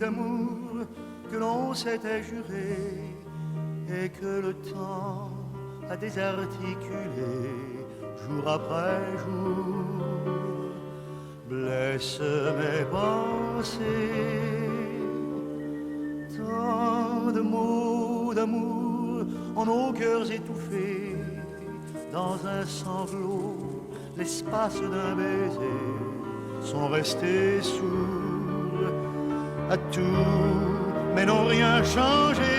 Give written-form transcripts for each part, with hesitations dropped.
d'amour que l'on s'était juré et que le temps a désarticulé jour après jour, blesse mes pensées. Tant de mots d'amour en nos cœurs étouffés, dans un sanglot, l'espace d'un baiser, sont restés sourds à tout, mais n'ont rien changé,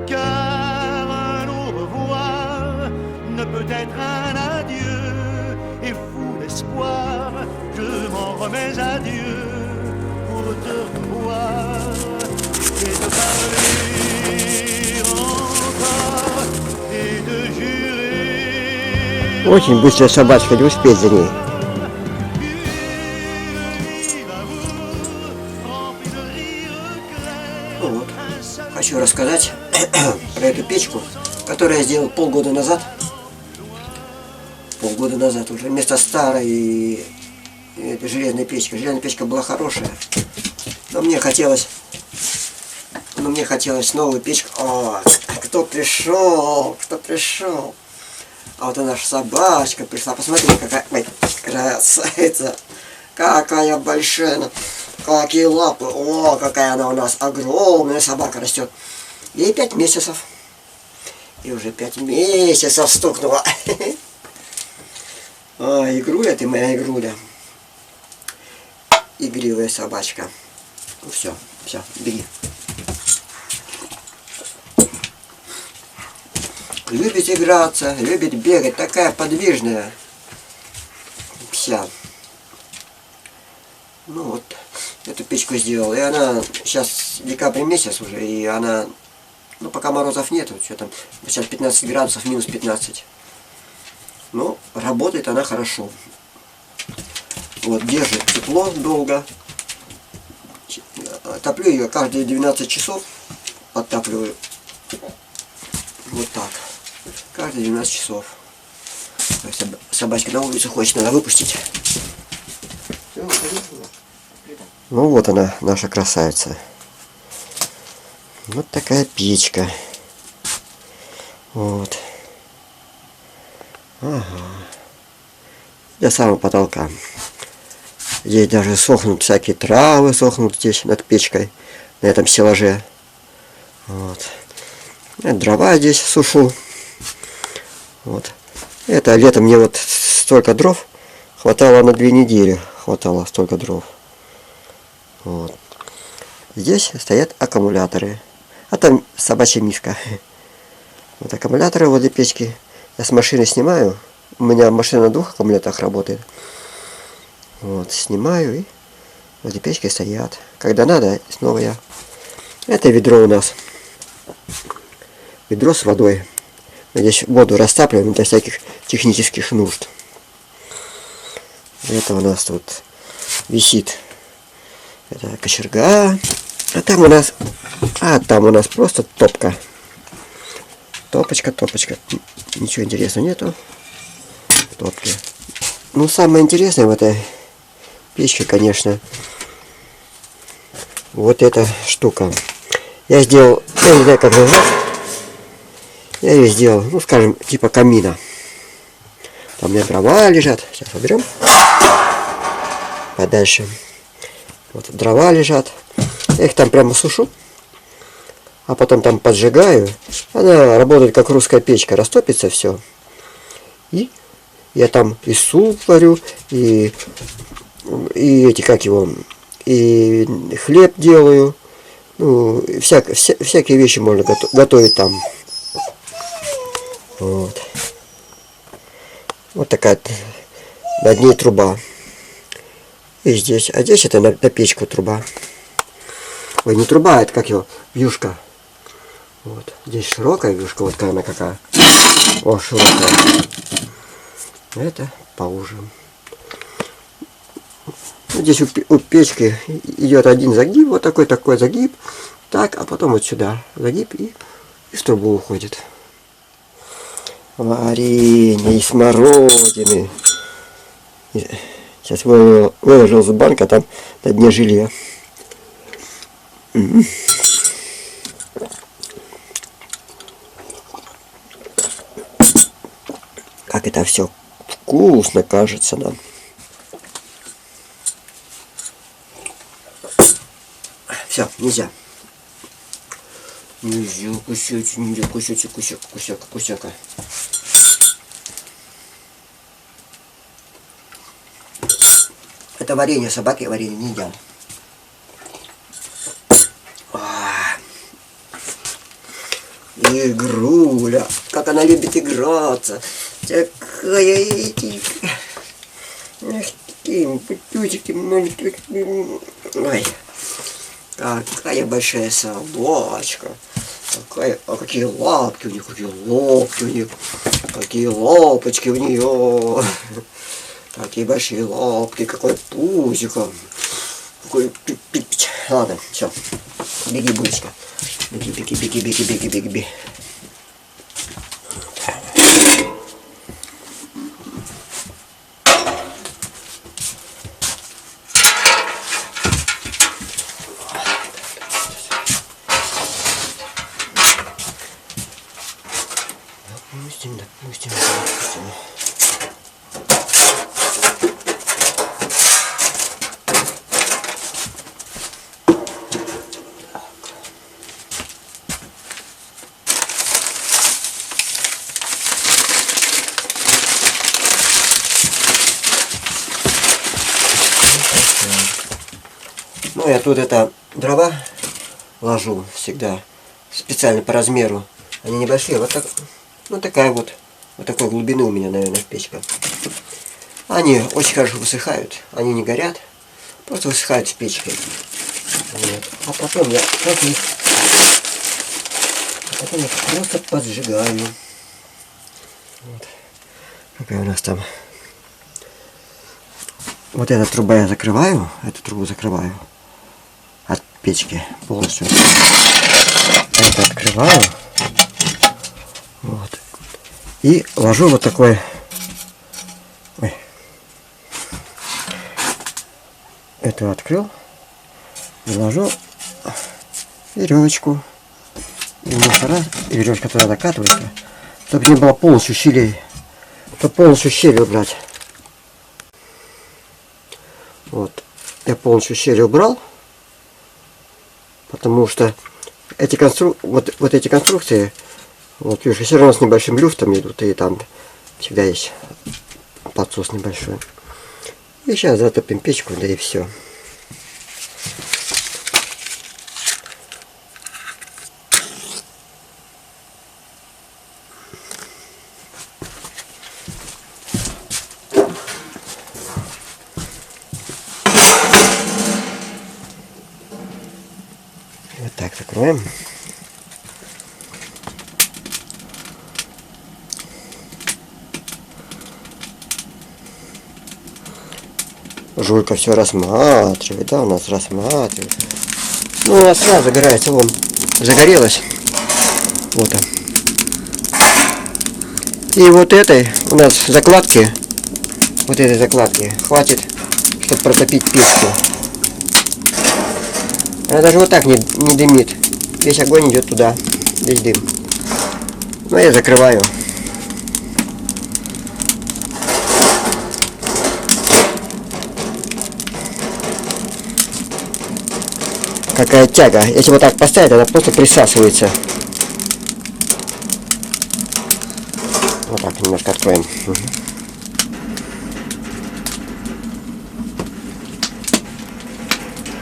car un au revoir ne peut être un adieu, et fou d'espoir, je m'en remets à Dieu pour te revoir et te parler encore et te jurer. Очень быстрая собачка, не успеть за ней. Вот. Хочу рассказать про эту печку, которую я сделал полгода назад. Полгода назад уже вместо старой этой железной печки. Железная печка была хорошая, но мне хотелось новую печку. О, кто пришел? Кто пришел? А вот и наша собачка пришла. Посмотри, какая красавица. Какая большая. Какие лапы. О, какая она у нас огромная собака растет. Ей 5 месяцев. И уже 5 месяцев стукнула. Ой, игруля ты моя, игруля. Игривая собачка. Ну все, беги. Любит играться, любит бегать, такая подвижная вся. Ну вот, эту печку сделал, и она сейчас декабрь месяц уже, и она, ну пока морозов нету, что там, сейчас 15 градусов, минус 15. Но работает она хорошо. Вот, держит тепло долго. Топлю ее каждые 12 часов, подтапливаю. Вот так. Каждые 12 часов. Собачка на улицу хочет, надо выпустить. Ну вот она, наша красавица. Вот такая печка. Вот. Ага. До самого потолка. Здесь даже сохнут всякие травы, сохнут здесь над печкой, на этом стеллаже. Вот. Дрова здесь сушу. Вот. Это летом мне вот столько дров хватало на 2 недели. Хватало столько дров. Вот. Здесь стоят аккумуляторы. А там собачья миска. Вот аккумуляторы возле печки. Я с машины снимаю. У меня машина на 2 аккумуляторах работает. Вот, снимаю и возле печки стоят. Когда надо, снова я. Это ведро у нас. Ведро с водой. Мы здесь воду растапливаем для всяких технических нужд. Это у нас тут висит. Это кочерга. А там у нас просто топка. Топочка. Ничего интересного нету. Топки. Ну, самое интересное в этой печке, конечно, вот эта штука. Я сделал, я не знаю, как назвать. Я ее сделал, ну, скажем, типа камина. Там у меня дрова лежат. Сейчас уберем. Подальше. Вот дрова лежат. Я их там прямо сушу. А потом там поджигаю. Она работает как русская печка. Растопится все. И я там и суп варю, и эти, как его, и хлеб делаю. Ну, всякие вещи можно готовить там. Вот. Вот такая над ней труба. И здесь. А здесь это на печку труба. Ой, не труба, это как его, вьюшка. Вот. Здесь широкая вьюшка, вот она какая. О, широкая. Это поуже. Здесь у печки идет один загиб, вот такой загиб. Так, а потом вот сюда загиб и в трубу уходит. Варенье из смородины. Сейчас выложил с банка, там на дне жилья. Как это все вкусно кажется нам. Все, нельзя. Нельзя кусать, нельзя кусать, кусяка. Это варенье, собаки варенье не едят. Игруля, как она любит играться. Такая путючки маленькие. Ой, какая большая собачка. Какие лапки у них, какие лапочки у нее. Какие большие лапки, какой пузико. Какой... Ладно, все. Беги, булочка. Беги. Допустим. Ну, я тут это дрова ложу всегда специально по размеру. Они небольшие, вот так, ну такая вот такой глубины у меня, наверное, печка. Они очень хорошо высыхают, они не горят, просто высыхают в печке. Вот. А потом я просто поджигаю. Вот. Какая у нас там. Вот эта труба я закрываю, эту трубу закрываю от печки полностью. Это открываю. Вот. И ложу вот такой. Ой. Это открыл. И ложу веревочку. И веревочка туда закатывается, чтобы не было полностью щелей. Чтобы полностью щель убрать. Вот. Я полностью щель убрал. Потому что эти вот эти конструкции, вот видишь, все равно с небольшим люфтом идут, и там всегда есть подсос небольшой. И сейчас затопим печку, да и все. Вот так закроем. Жулька все рассматривает, да, у нас рассматривает. Ну, у нас сразу загорается, вон, загорелась. Вот он. И вот этой у нас закладки, вот этой закладки хватит, чтобы протопить печку. Она даже вот так не дымит. Весь огонь идет туда, весь дым. Ну, я закрываю. Какая тяга. Если вот так поставить, она просто присасывается. Вот так немножко откроем.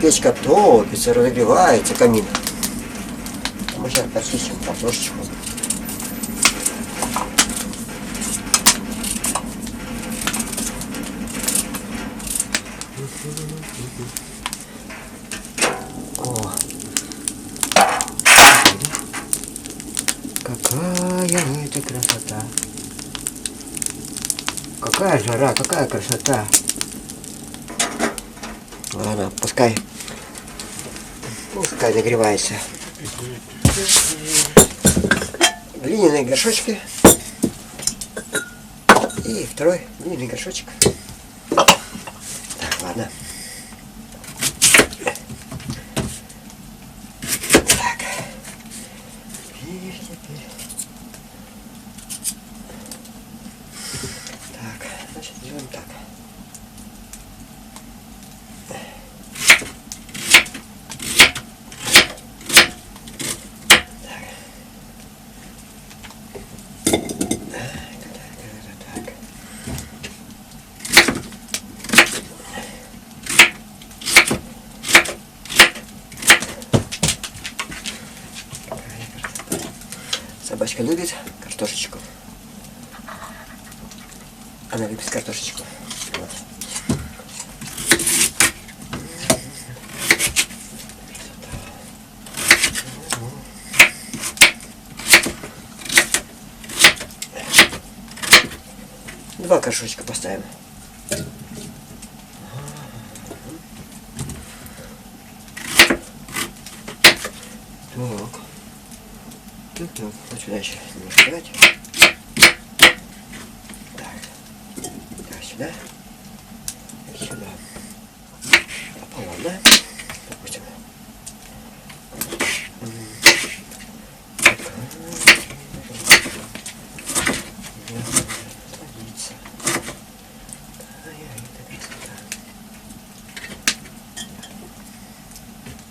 Печка топится, разогревается, камин. Мы сейчас почистим картошечку. О. Какая это красота. Какая жара, какая красота. Ладно, пускай нагревается. Глиняные горшочки. И второй глиняный горшочек. Так, ладно. Так, значит, делаем так. Собачка любит картошечку. Она любит картошечку. Вот. Два горшочка поставим. Так. Так, вот сюда еще немножко дать. Так. Так, сюда. И сюда. Пополам, да? Допустим.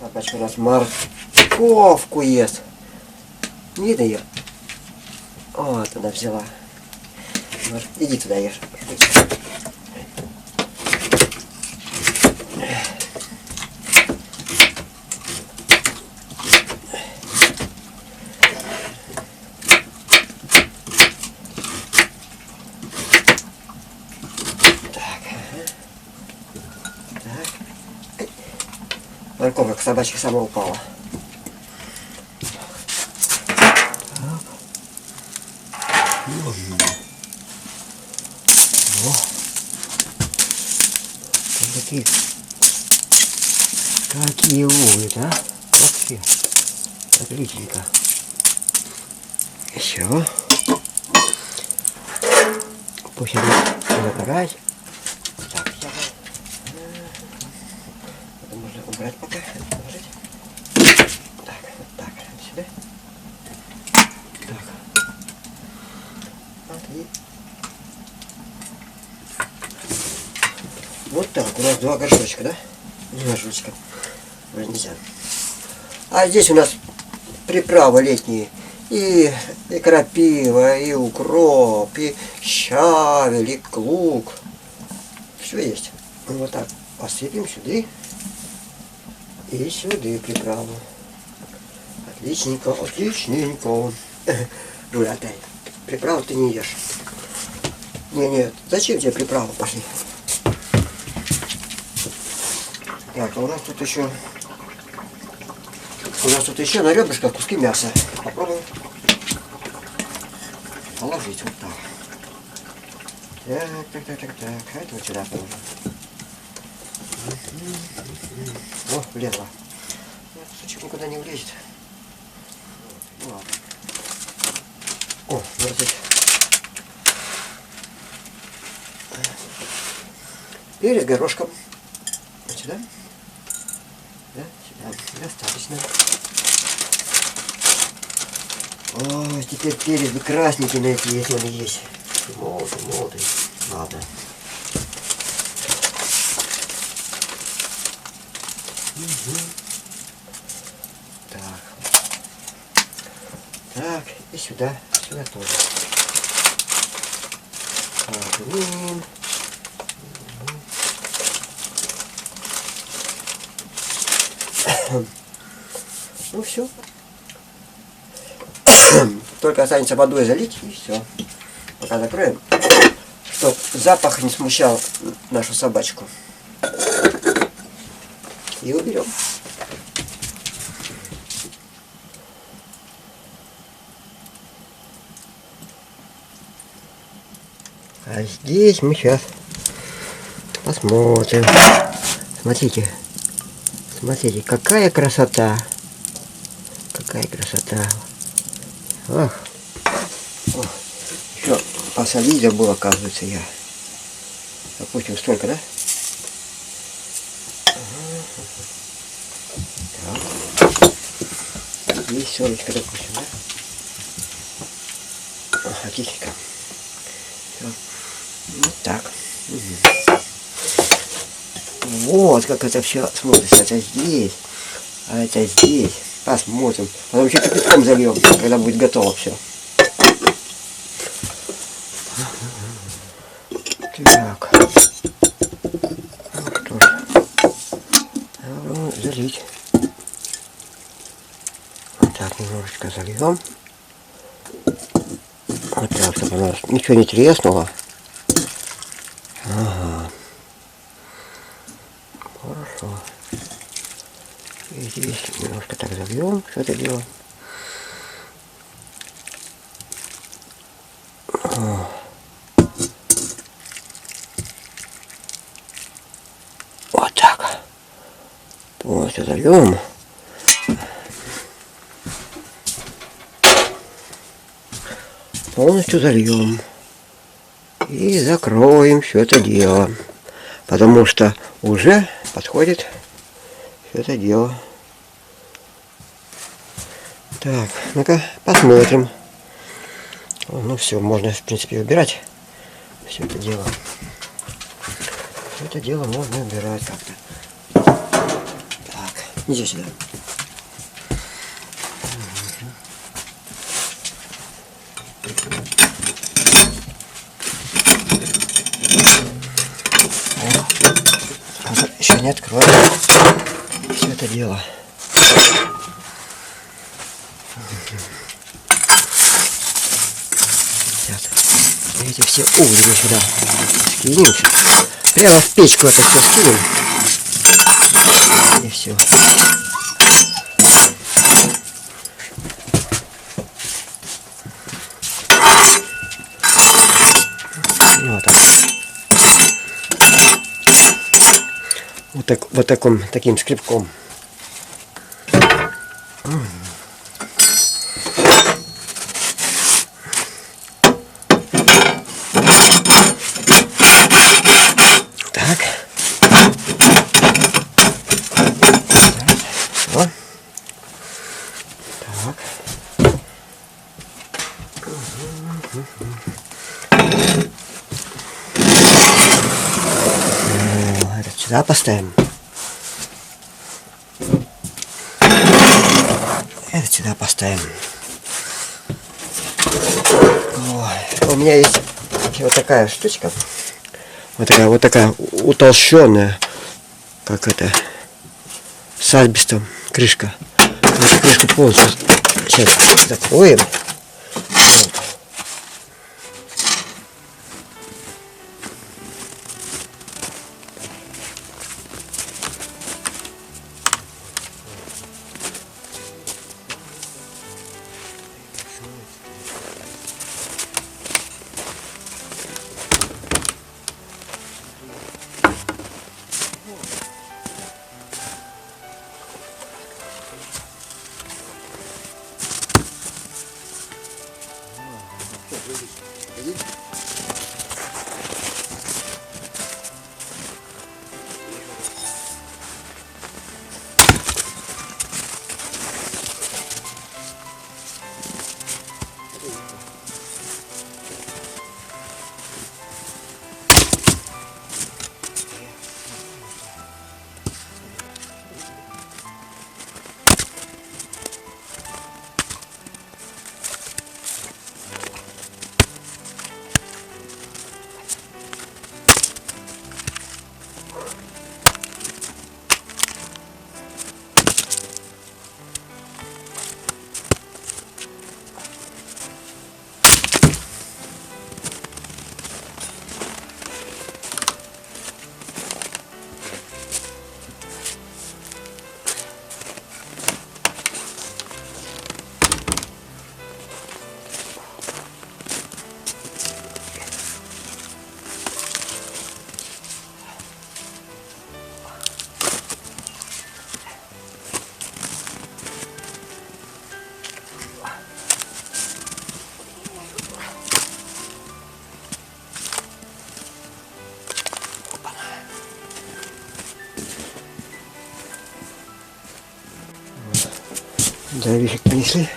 Собачка у нас морковку ест. Не видно ее? Вот она взяла. Иди туда, ешь. Морковка к собачке сама упала. Какие умные, а? Вообще. Отличненько. Еще. Пусть она набирать. Так, я... Это можно убрать пока. Положить. Так, вот так. Сюда. Так. Вот и... Вот так. У нас два горшочка, да? Два горшочка. Нельзя. А здесь у нас приправы летние. И крапива, и укроп, и щавель, и лук. Все есть. Вот так посыпем сюда. И сюда приправу. Отличненько, отличненько. Жуля, опять. Приправу ты не ешь. Не, зачем тебе приправу? Пошли. Так, а у нас тут еще... на ребрышках куски мяса. Попробуем положить вот так. Так. А это вот сюда положим. О, влезла. Кусочек никуда не влезет. Ну ладно. О, вот здесь. Перец горошком. Вот сюда. Да, сюда. Достаточно. О, теперь перец бы красненький найти, если он есть. Молотый. Ладно. Угу. Так, и сюда тоже. Блин. Ну все. Только останется водой залить и все. Пока закроем, чтоб запах не смущал нашу собачку. И уберем. А здесь мы сейчас посмотрим. Смотрите, какая красота. Ах. Еще посолить забыл, оказывается, я. Допустим, столько, да? Так. И солечка, допустим, да? отличненько. Всё. Вот так. Вот как это все смотрится. Это здесь, а это здесь. Посмотрим. Потом еще кипятком зальем, когда будет готово все. Так. Вот тоже. Залить. Вот так немножечко зальем. Вот так, чтобы у нас ничего не треснуло. Ага. Хорошо. И здесь немножко так зальем все это дело. Вот так. Полностью зальем. Полностью зальем. И закроем все это дело. Потому что уже подходит все это дело. Так, ну-ка посмотрим. Ну все, можно в принципе убирать. Все это дело. Все это дело можно убирать как-то. Так, иди сюда. Еще не откроем все это дело. Эти все угли сюда скинем. Прямо в печку это все скинем. И все. Вот так. Вот таким скребком. Так. Вот. Так. Этот сюда поставим. Этот сюда поставим. Ой, у меня есть вот такая штучка. Вот такая утолщенная, как это, с асбестом крышка. Эту крышку полностью сейчас закроем. Вот. Дровишек принесли.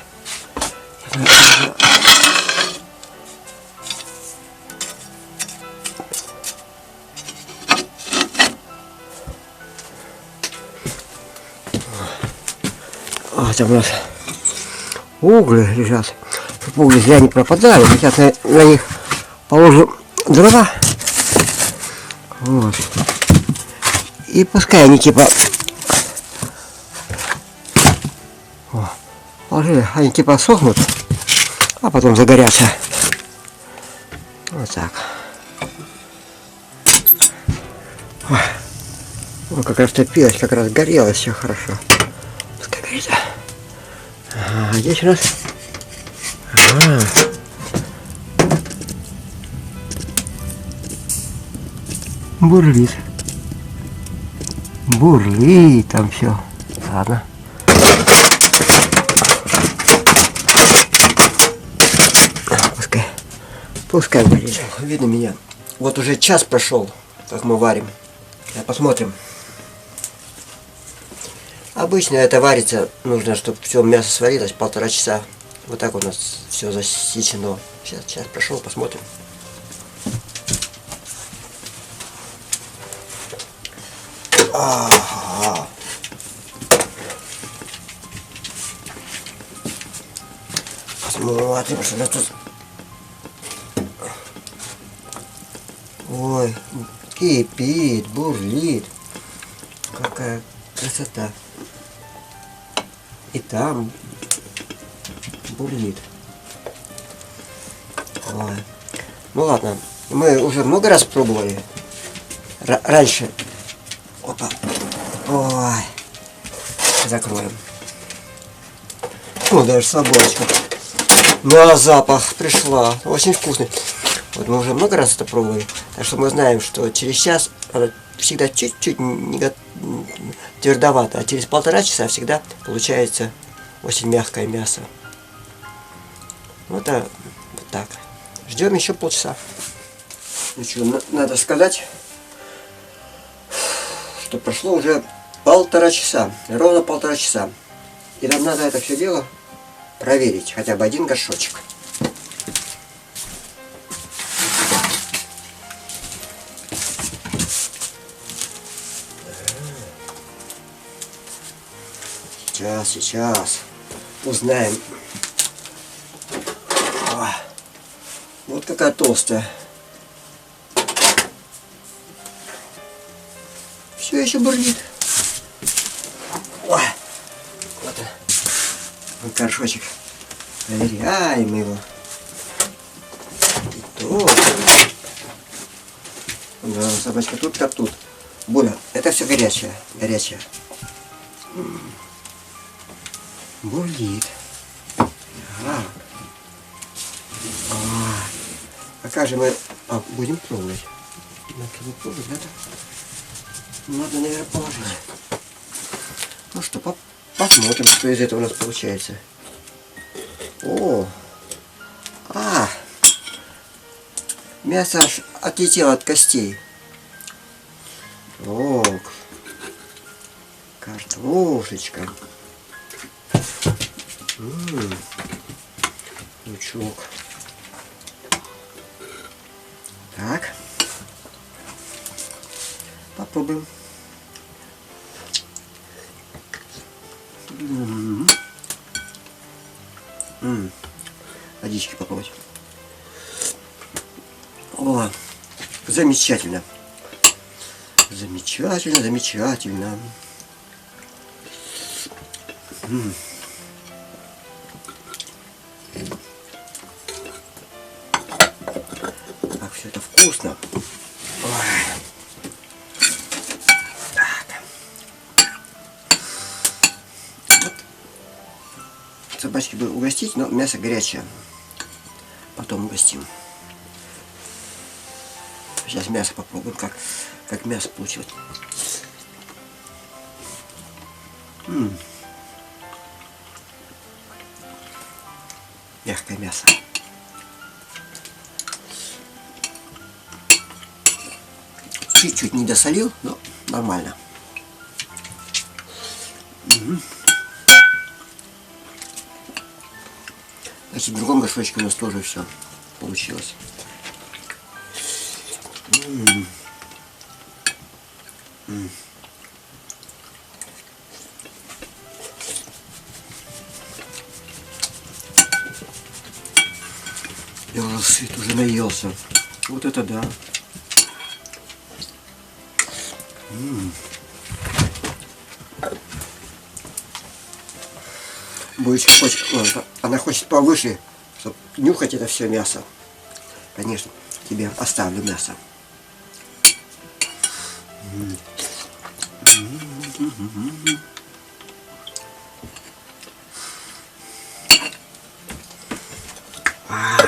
А там у нас угли лежат. Чтобы угли зря не пропадали. Сейчас на них положу дрова. Вот. И пускай они типа... Положили, они типа сохнут, а потом загорятся. Вот так. Ой, как раз топилось, как раз горело, все хорошо. Пускай горит. А здесь у нас... Бурлит. Бурлит там все. Ладно. Пускай горит. Видно меня. Вот уже час прошел, как мы варим. Посмотрим. Обычно это варится, нужно, чтобы все мясо сварилось 1,5 часа. Вот так у нас все засечено. Сейчас час прошел, посмотрим. Посмотрим, что у нас тут. Ой, кипит, бурлит. Какая красота. И там бурлит. Ой. Ну ладно, мы уже много раз пробовали. Раньше. Опа. Ой. Закроем. О, даже собачка. На запах пришла. Очень вкусный. Вот мы уже много раз это пробовали, так что мы знаем, что через час она всегда чуть-чуть твердовато, а через 1,5 часа всегда получается очень мягкое мясо. Вот, вот так. Ждем еще полчаса. Ну что, надо сказать, что прошло уже 1,5 часа, ровно 1,5 часа. И нам надо это все дело проверить, хотя бы один горшочек. Сейчас узнаем. Вот какая толстая. Все еще бурлит. Ой. Вот он. Вот горшочек. Проверяем его. И тут. Да, собачка тут, как тут. Буля, это все горячее. Горячее. Бурлит. А как же мы будем пробовать? Надо пробовать, надо, наверное, положить. Ну что, посмотрим, что из этого у нас получается. О! Мясо аж отлетело от костей. О! Картошечка. Лучок. Так. Попробуем. Водички попробовать. О, замечательно. Замечательно, замечательно. Как все это вкусно. Так. Вот. Собачки бы угостить, но мясо горячее. Потом угостим. Сейчас мясо попробуем, как мясо получилось. Мягкое мясо. Чуть-чуть не досолил, но нормально. Значит, в другом горшочке у нас тоже все получилось. Я уже сыт, уже наелся. Вот это да. Булочка хочет, она хочет повыше, чтобы нюхать это все мясо. Конечно, тебе оставлю мясо.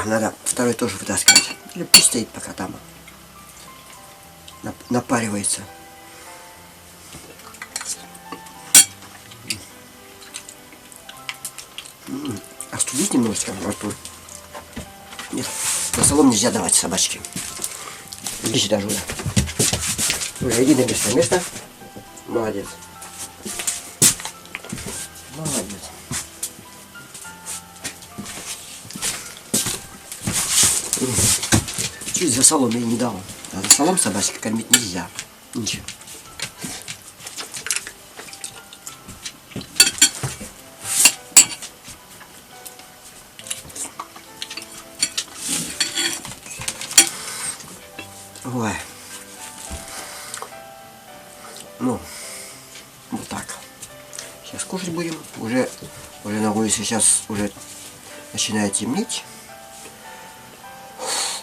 Надо второй тоже вытаскивать. Или пусть стоит пока там. Напаривается. Остудить немножечко во рту. Нет, на солом нельзя давать собачке. Иди сюда, Жуля. Жуля, иди на место. Молодец. Молодец. Чуть за солом я не дал. А за солом собачке кормить нельзя. Ничего. Ой. Ну, вот так. Сейчас кушать будем. Уже на улице сейчас уже начинает темнеть.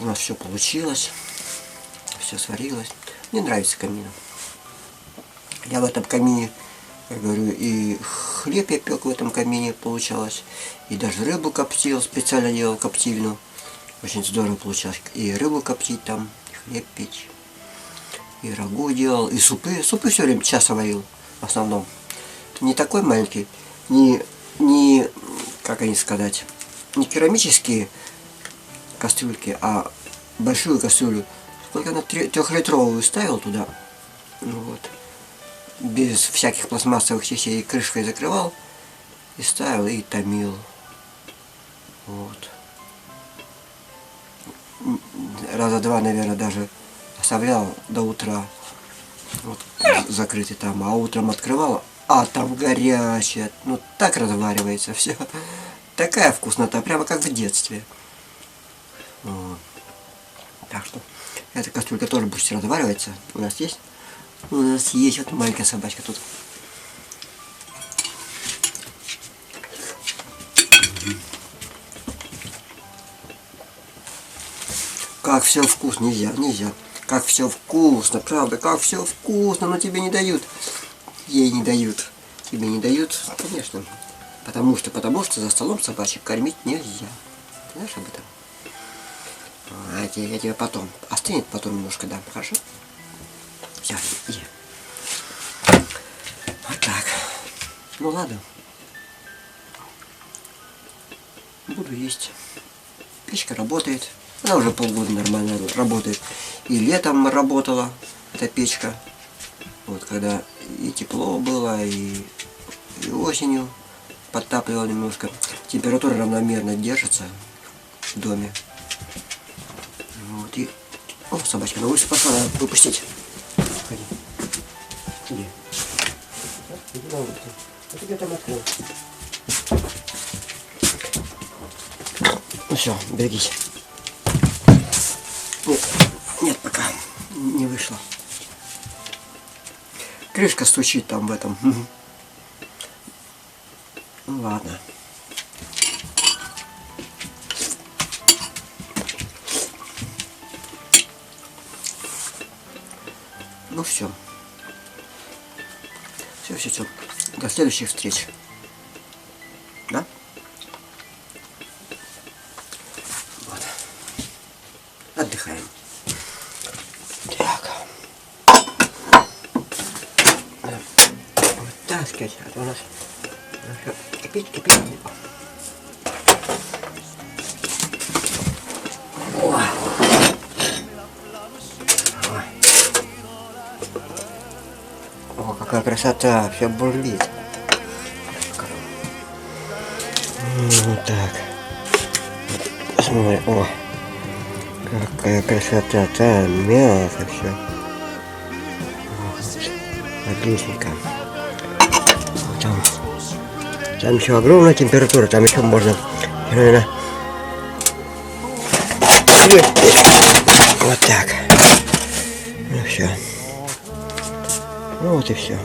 У нас все получилось. Все сварилось. Мне нравится камин. Я в этом камине, как говорю, и хлеб я пек в этом камине получалось. И даже рыбу коптил, специально делал коптильну. Очень здорово получалось. И рыбу коптить там, и хлеб печь. И рагу делал, и супы. Супы все время часто варил, в основном. Не такой маленький, не как они сказать, не керамические кастрюльки, а большую кастрюлю. Сколько на 3-литровую ставил туда. Ну вот. Без всяких пластмассовых частей крышкой закрывал. И ставил, и томил. Вот. Раза два, наверное, даже оставлял до утра. Вот, закрытый там. А утром открывал, а там горячее. Ну так разваривается все. Такая вкуснота, прямо как в детстве. Вот. Так что эта кастрюлька тоже пусть разваривается. У нас есть вот маленькая собачка тут. Как все вкусно, нельзя. Как все вкусно, правда, как все вкусно, но тебе не дают. Ей не дают. Тебе не дают, конечно. Потому что за столом собачек кормить нельзя. Ты знаешь об этом? Я тебе потом. Остынет потом немножко дам, хорошо? Все, иди. Вот так. Ну ладно. Буду есть. Печка работает. Она уже полгода нормально работает. И летом работала эта печка. Вот когда и тепло было, и осенью подтапливала немножко. Температура равномерно держится в доме. Вот и... О, собачка на улице пошла, надо выпустить. Ходи. Иди. Иди на улицу. Я тебя там открыл. Ну все, берегись. Нет, пока не вышло. Крышка стучит там в этом. Ну ладно. Ну все. Все. До следующих встреч. Да? Вот. Отдыхаем. Так. Вытаскивать. А то у нас кипит. О, какая красота, все бурлит. Вот так. Посмотри, о, какая красота, там мясо все. Отличненько. Там еще огромная температура, там еще можно, наверное, закидываю в печку. Вот так. Ну все. Вот и все.